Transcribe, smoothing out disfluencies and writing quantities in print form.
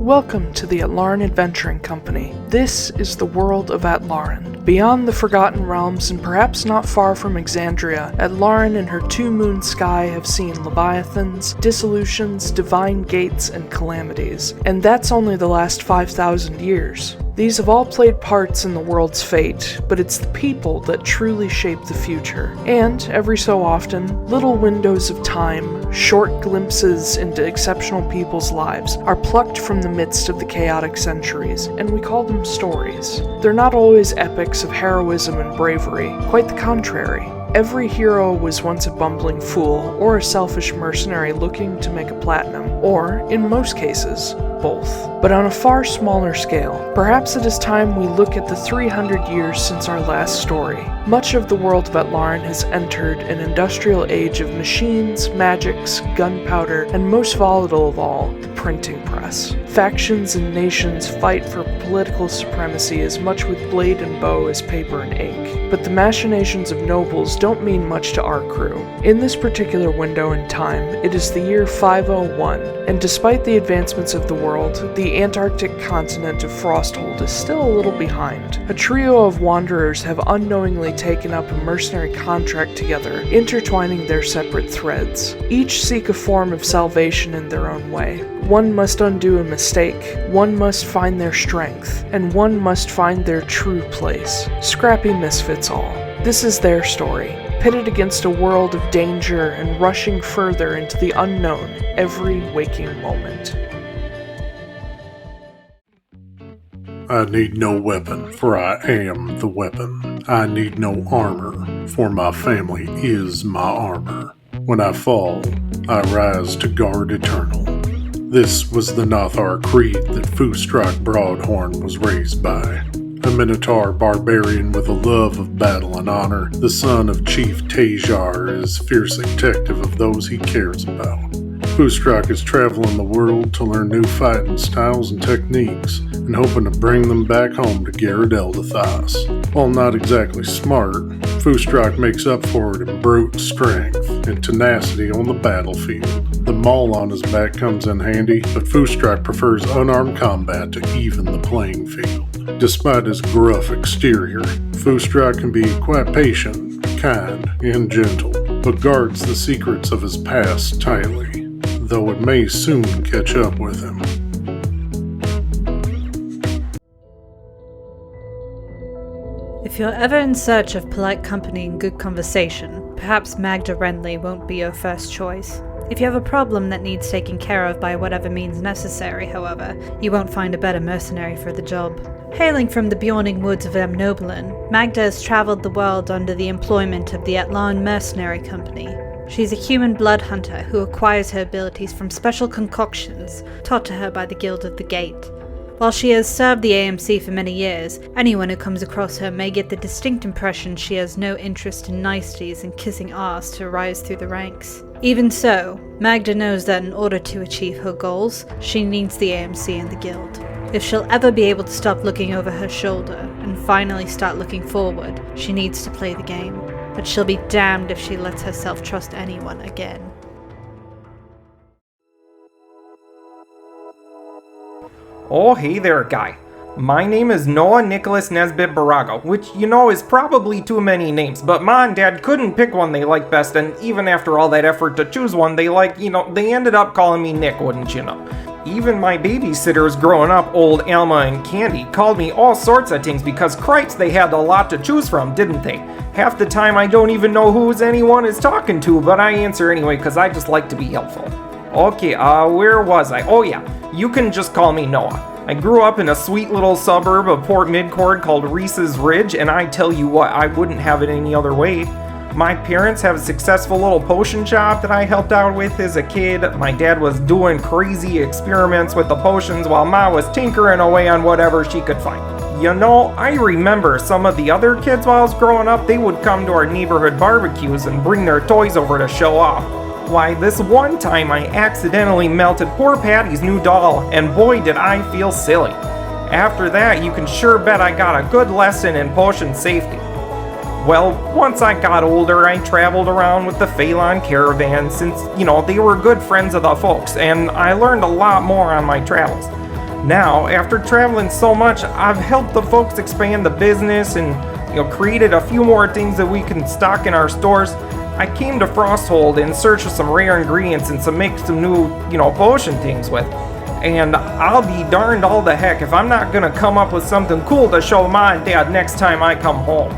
Welcome to the Atlaran Adventuring Company. This is the world of Atlaran. Beyond the Forgotten Realms and perhaps not far from Exandria, Atlaran and her two-moon sky have seen leviathans, dissolutions, divine gates, and calamities. And that's only the last 5,000 years. These have all played parts in the world's fate, but it's the people that truly shape the future. And, every so often, little windows of time, short glimpses into exceptional people's lives, are plucked from the midst of the chaotic centuries, and we call them stories. They're not always epics of heroism and bravery, quite the contrary. Every hero was once a bumbling fool, or a selfish mercenary looking to make a platinum, or, in most cases, both. But on a far smaller scale, perhaps it is time we look at the 300 years since our last story. Much of the world of Atlaran has entered an industrial age of machines, magics, gunpowder, and most volatile of all, the printing press. Factions and nations fight for political supremacy as much with blade and bow as paper and ink. But the machinations of nobles don't mean much to our crew. In this particular window in time, it is the year 501, and despite the advancements of the world, the Antarctic continent of Frosthold is still a little behind. A trio of wanderers have unknowingly taken up a mercenary contract together, intertwining their separate threads. Each seek a form of salvation in their own way. One must undo a mistake, one must find their strength, and one must find their true place. Scrappy misfits all. This is their story, pitted against a world of danger and rushing further into the unknown every waking moment. I need no weapon, for I am the weapon. I need no armor, for my family is my armor. When I fall, I rise to guard eternal. This was the Nothar creed that Foostrak Broadhorn was raised by. A Minotaur barbarian with a love of battle and honor, the son of Chief Taiylor is fiercely protective of those he cares about. Foostrak is traveling the world to learn new fighting styles and techniques, and hoping to bring them back home to Garrett Eldathos. While not exactly smart, Foostrak makes up for it in brute strength and tenacity on the battlefield. The maul on his back comes in handy, but Foostrak prefers unarmed combat to even the playing field. Despite his gruff exterior, Foostrak can be quite patient, kind, and gentle, but guards the secrets of his past tightly, though it may soon catch up with him. If you're ever in search of polite company and good conversation, perhaps Magda Wrenly won't be your first choice. If you have a problem that needs taking care of by whatever means necessary, however, you won't find a better mercenary for the job. Hailing from the Bjorning woods of Amnoblin, Magda has traveled the world under the employment of the Atlaran Mercenary Company. She's a human blood hunter who acquires her abilities from special concoctions taught to her by the Guild of the Gate. While she has served the AMC for many years, anyone who comes across her may get the distinct impression she has no interest in niceties and kissing ass to rise through the ranks. Even so, Magda knows that in order to achieve her goals, she needs the AMC and the Guild. If she'll ever be able to stop looking over her shoulder and finally start looking forward, she needs to play the game. But she'll be damned if she lets herself trust anyone again. Oh, hey there, guy. My name is Noah Nicholas Nesbitt Borago, which, is probably too many names, but Ma and Dad couldn't pick one they liked best, and even after all that effort to choose one they liked, they ended up calling me Nick, wouldn't you know? Even my babysitters growing up, old Alma and Candy, called me all sorts of things because cripes, they had a lot to choose from, didn't they? Half the time I don't even know who anyone is talking to, but I answer anyway because I just like to be helpful. Okay, where was I? Oh yeah, you can just call me Noah. I grew up in a sweet little suburb of Port Midcord called Reese's Ridge, and I tell you what, I wouldn't have it any other way. My parents have a successful little potion shop that I helped out with as a kid. My dad was doing crazy experiments with the potions while Ma was tinkering away on whatever she could find. I remember some of the other kids while I was growing up, they would come to our neighborhood barbecues and bring their toys over to show off. Why, this one time I accidentally melted poor Patty's new doll, and boy did I feel silly. After that, you can sure bet I got a good lesson in potion safety. Well, once I got older, I traveled around with the Phelan caravan since, they were good friends of the folks, and I learned a lot more on my travels. Now, after traveling so much, I've helped the folks expand the business and, created a few more things that we can stock in our stores. I came to Frosthold in search of some rare ingredients and to make some new, potion things with. And I'll be darned all the heck if I'm not gonna come up with something cool to show Mom and Dad next time I come home.